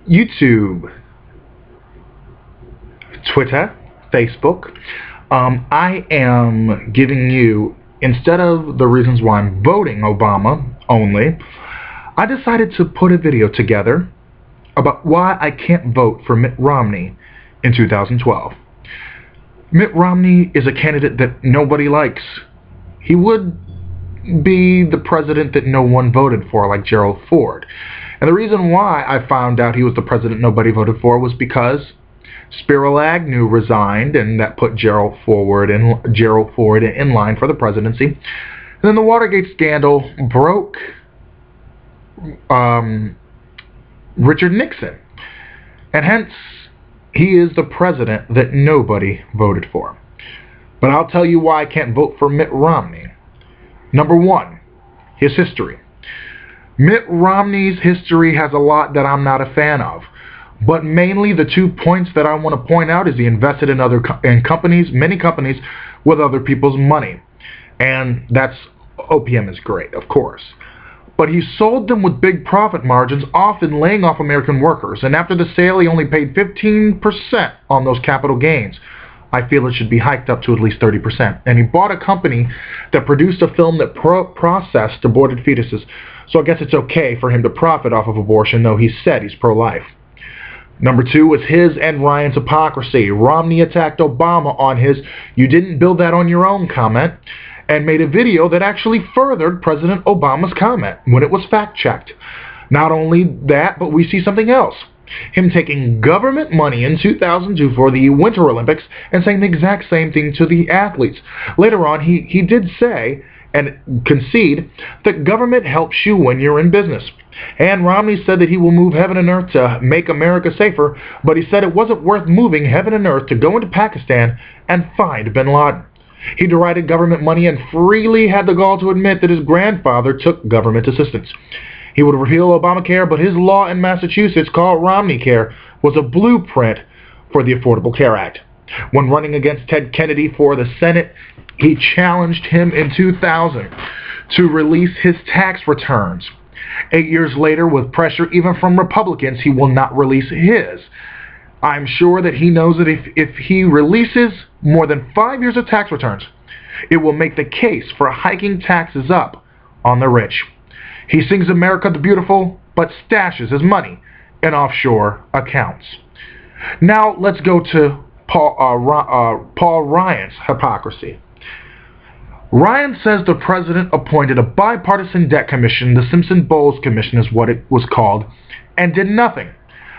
YouTube, Twitter, Facebook, I am giving you, instead of the reasons why I'm voting Obama only, I decided to put a video together about why I can't vote for Mitt Romney in 2012. Mitt Romney is a candidate that nobody likes. He would be the president that no one voted for, like Gerald Ford. And the reason why I found out he was the president nobody voted for was because Spiro Agnew resigned, and that put Gerald Ford in line for the presidency. And then the Watergate scandal broke Richard Nixon, and hence he is the president that nobody voted for. But I'll tell you why I can't vote for Mitt Romney. Number one, his history. Mitt Romney's history has a lot that I'm not a fan of. But mainly the 2 points that I want to point out is he invested in companies, many companies, with other people's money. And that's, OPM is great, of course. But he sold them with big profit margins, often laying off American workers. And after the sale, he only paid 15% on those capital gains. I feel it should be hiked up to at least 30%. And he bought a company that produced a film that processed aborted fetuses. So I guess it's okay for him to profit off of abortion, though he said he's pro-life. Number two was his and Ryan's hypocrisy. Romney attacked Obama on his "you didn't build that on your own" comment, and made a video that actually furthered President Obama's comment when it was fact-checked. Not only that, but we see something else. Him taking government money in 2002 for the Winter Olympics and saying the exact same thing to the athletes. Later on, he did say and concede that government helps you when you're in business. And Romney said that he will move heaven and earth to make America safer, but he said it wasn't worth moving heaven and earth to go into Pakistan and find bin Laden. He derided government money and freely had the gall to admit that his grandfather took government assistance. He would repeal Obamacare, but his law in Massachusetts, called Romney Care, was a blueprint for the Affordable Care Act. When running against Ted Kennedy for the Senate, he challenged him in 2000 to release his tax returns. 8 years later, with pressure even from Republicans, he will not release his. I'm sure that he knows that if he releases more than 5 years of tax returns, it will make the case for hiking taxes up on the rich. He sings America the Beautiful, but stashes his money in offshore accounts. Now let's go to Paul Ryan's hypocrisy. Ryan says the president appointed a bipartisan debt commission, the Simpson-Bowles Commission is what it was called, and did nothing.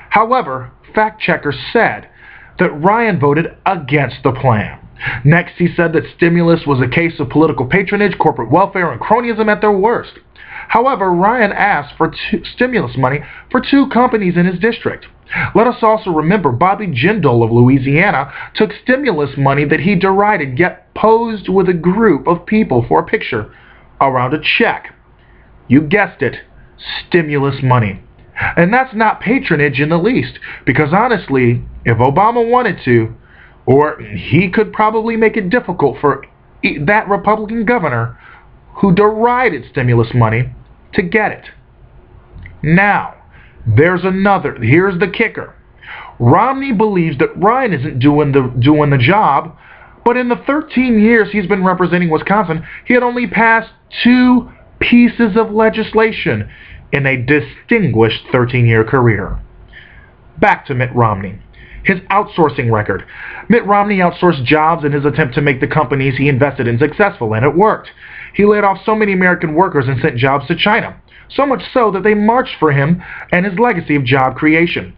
However, fact-checkers said that Ryan voted against the plan. Next, he said that stimulus was a case of political patronage, corporate welfare, and cronyism at their worst. However, Ryan asked for stimulus money for 2 companies in his district. Let us also remember Bobby Jindal of Louisiana took stimulus money that he derided, yet posed with a group of people for a picture around a check. You guessed it, stimulus money. And that's not patronage in the least, because honestly, if Obama wanted to, or he could probably make it difficult for that Republican governor who derided stimulus money to get it. Now, here's the kicker. Romney believes that Ryan isn't doing the job, but in the 13 years he's been representing Wisconsin, he had only passed 2 pieces of legislation in a distinguished 13-year career. Back to Mitt Romney. His outsourcing record. Mitt Romney outsourced jobs in his attempt to make the companies he invested in successful, and it worked. He laid off so many American workers and sent jobs to China, so much so that they marched for him and his legacy of job creation.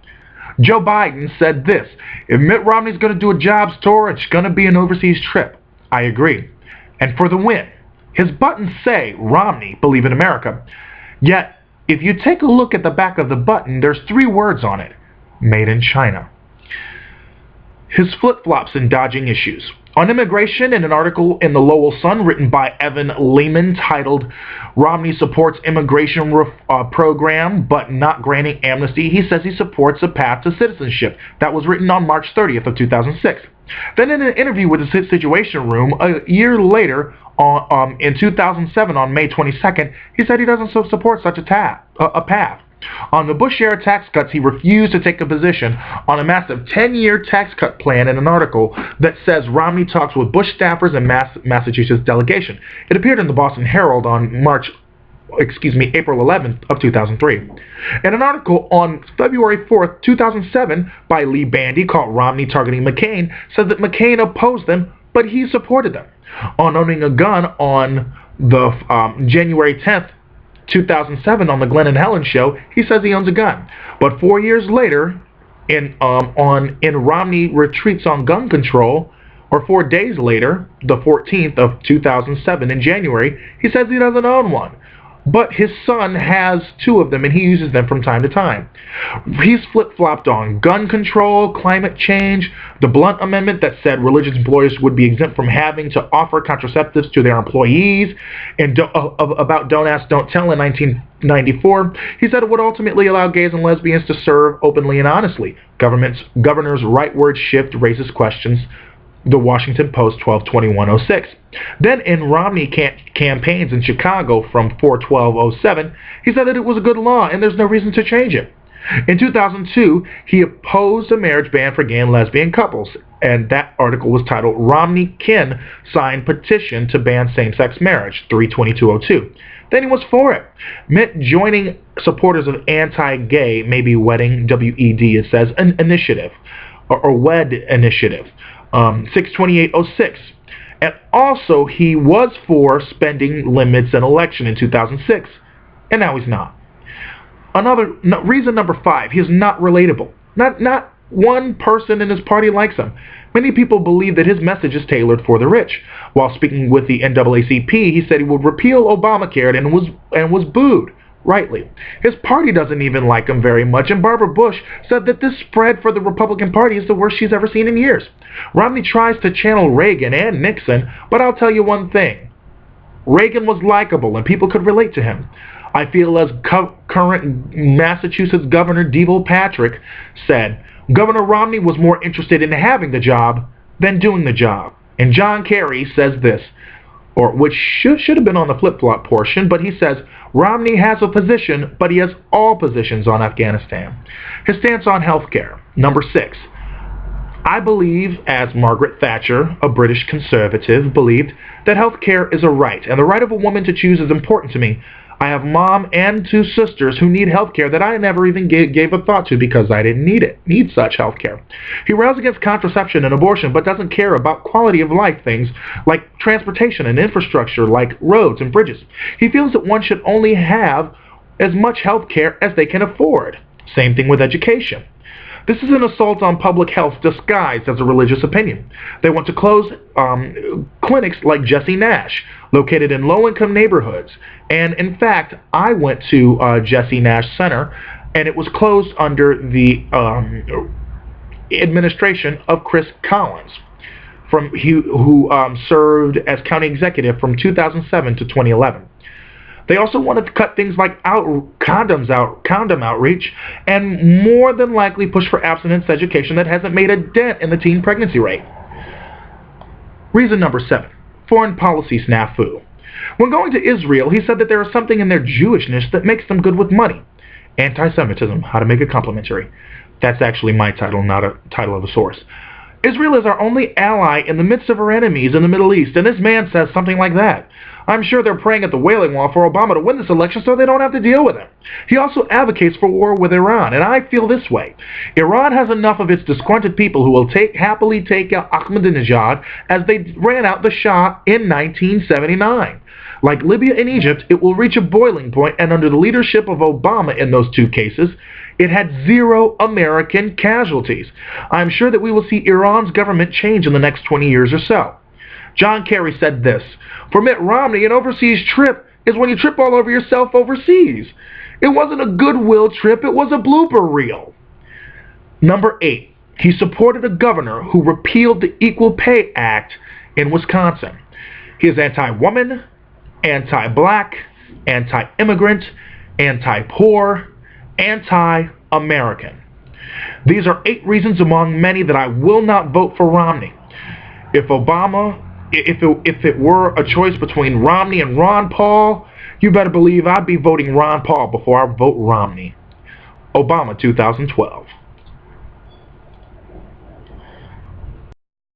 Joe Biden said this: if Mitt Romney's going to do a jobs tour, it's going to be an overseas trip. I agree. And for the win. His buttons say, Romney, believe in America. Yet, if you take a look at the back of the button, there's 3 words on it: made in China. His flip-flops in dodging issues. On immigration, in an article in the Lowell Sun written by Evan Lehman titled "Romney Supports Immigration Program But Not Granting Amnesty," he says he supports a path to citizenship. That was written on March 30th of 2006. Then in an interview with the Situation Room a year later, in 2007 on May 22nd, he said he doesn't support such a path. On the Bush-era tax cuts, he refused to take a position on a massive 10-year tax cut plan in an article that says Romney talks with Bush staffers and Massachusetts delegation. It appeared in the Boston Herald on April 11th of 2003. In an article on February 4th, 2007 by Lee Bandy called Romney Targeting McCain, said that McCain opposed them, but he supported them. On owning a gun on the January 10th, 2007 on the Glenn and Helen show, he says he owns a gun. But 4 years later, in Romney retreats on gun control, or 4 days later, the 14th of 2007 in January, he says he doesn't own one. But his son has 2 of them, and he uses them from time to time. He's flip-flopped on gun control, climate change, the Blunt Amendment that said religious employers would be exempt from having to offer contraceptives to their employees, and about Don't Ask, Don't Tell in 1994. He said it would ultimately allow gays and lesbians to serve openly and honestly. Governor's rightward shift raises questions. The Washington Post, 12/21/06. Then in Romney campaigns in Chicago from 4/12/07, he said that it was a good law and there's no reason to change it. In 2002, he opposed a marriage ban for gay and lesbian couples, and that article was titled Romney Kin Signed Petition to Ban Same-Sex Marriage, 3/22/02. Then he was for it. Mitt joining supporters of anti-gay, maybe wedding, WED, it says, an initiative, or WED initiative. 6/28/06. And also he was for spending limits in election in 2006, and now he's not. Reason number 5, he's not relatable. Not one person in his party likes him. Many people believe that his message is tailored for the rich. While speaking with the NAACP, he said he would repeal Obamacare and was booed. Rightly. His party doesn't even like him very much, and Barbara Bush said that this spread for the Republican Party is the worst she's ever seen in years. Romney tries to channel Reagan and Nixon, but I'll tell you one thing. Reagan was likable and people could relate to him. I feel as current Massachusetts Governor Deval Patrick said, Governor Romney was more interested in having the job than doing the job. And John Kerry says this, or which should have been on the flip-flop portion, but he says, Romney has a position, but he has all positions on Afghanistan. His stance on health care. Number 6. I believe, as Margaret Thatcher, a British conservative, believed, that health care is a right, and the right of a woman to choose is important to me. I have mom and 2 sisters who need health care that I never even gave a thought to because I didn't need such health care. He rails against contraception and abortion, but doesn't care about quality of life things like transportation and infrastructure like roads and bridges. He feels that one should only have as much health care as they can afford. Same thing with education. This is an assault on public health disguised as a religious opinion. They want to close clinics like Jesse Nash, located in low-income neighborhoods. And in fact, I went to Jesse Nash Center, and it was closed under the administration of Chris Collins, who served as county executive from 2007 to 2011. They also wanted to cut things like condom outreach, and more than likely push for abstinence education that hasn't made a dent in the teen pregnancy rate. Reason number 7, foreign policy snafu. When going to Israel, he said that there is something in their Jewishness that makes them good with money. Anti-Semitism, how to make it complimentary. That's actually my title, not a title of a source. Israel is our only ally in the midst of our enemies in the Middle East, and this man says something like that. I'm sure they're praying at the Wailing Wall for Obama to win this election so they don't have to deal with him. He also advocates for war with Iran, and I feel this way. Iran has enough of its disgruntled people who will happily take out Ahmadinejad as they ran out the Shah in 1979. Like Libya and Egypt, it will reach a boiling point, and under the leadership of Obama in those 2 cases, it had 0 American casualties. I'm sure that we will see Iran's government change in the next 20 years or so. John Kerry said this, for Mitt Romney, an overseas trip is when you trip all over yourself overseas. It wasn't a goodwill trip, it was a blooper reel. Number 8, he supported a governor who repealed the Equal Pay Act in Wisconsin. He is anti-woman, anti-black, anti-immigrant, anti-poor, anti-American. These are 8 reasons among many that I will not vote for Romney. If it were a choice between Romney and Ron Paul, you better believe I'd be voting Ron Paul before I vote Romney. Obama 2012.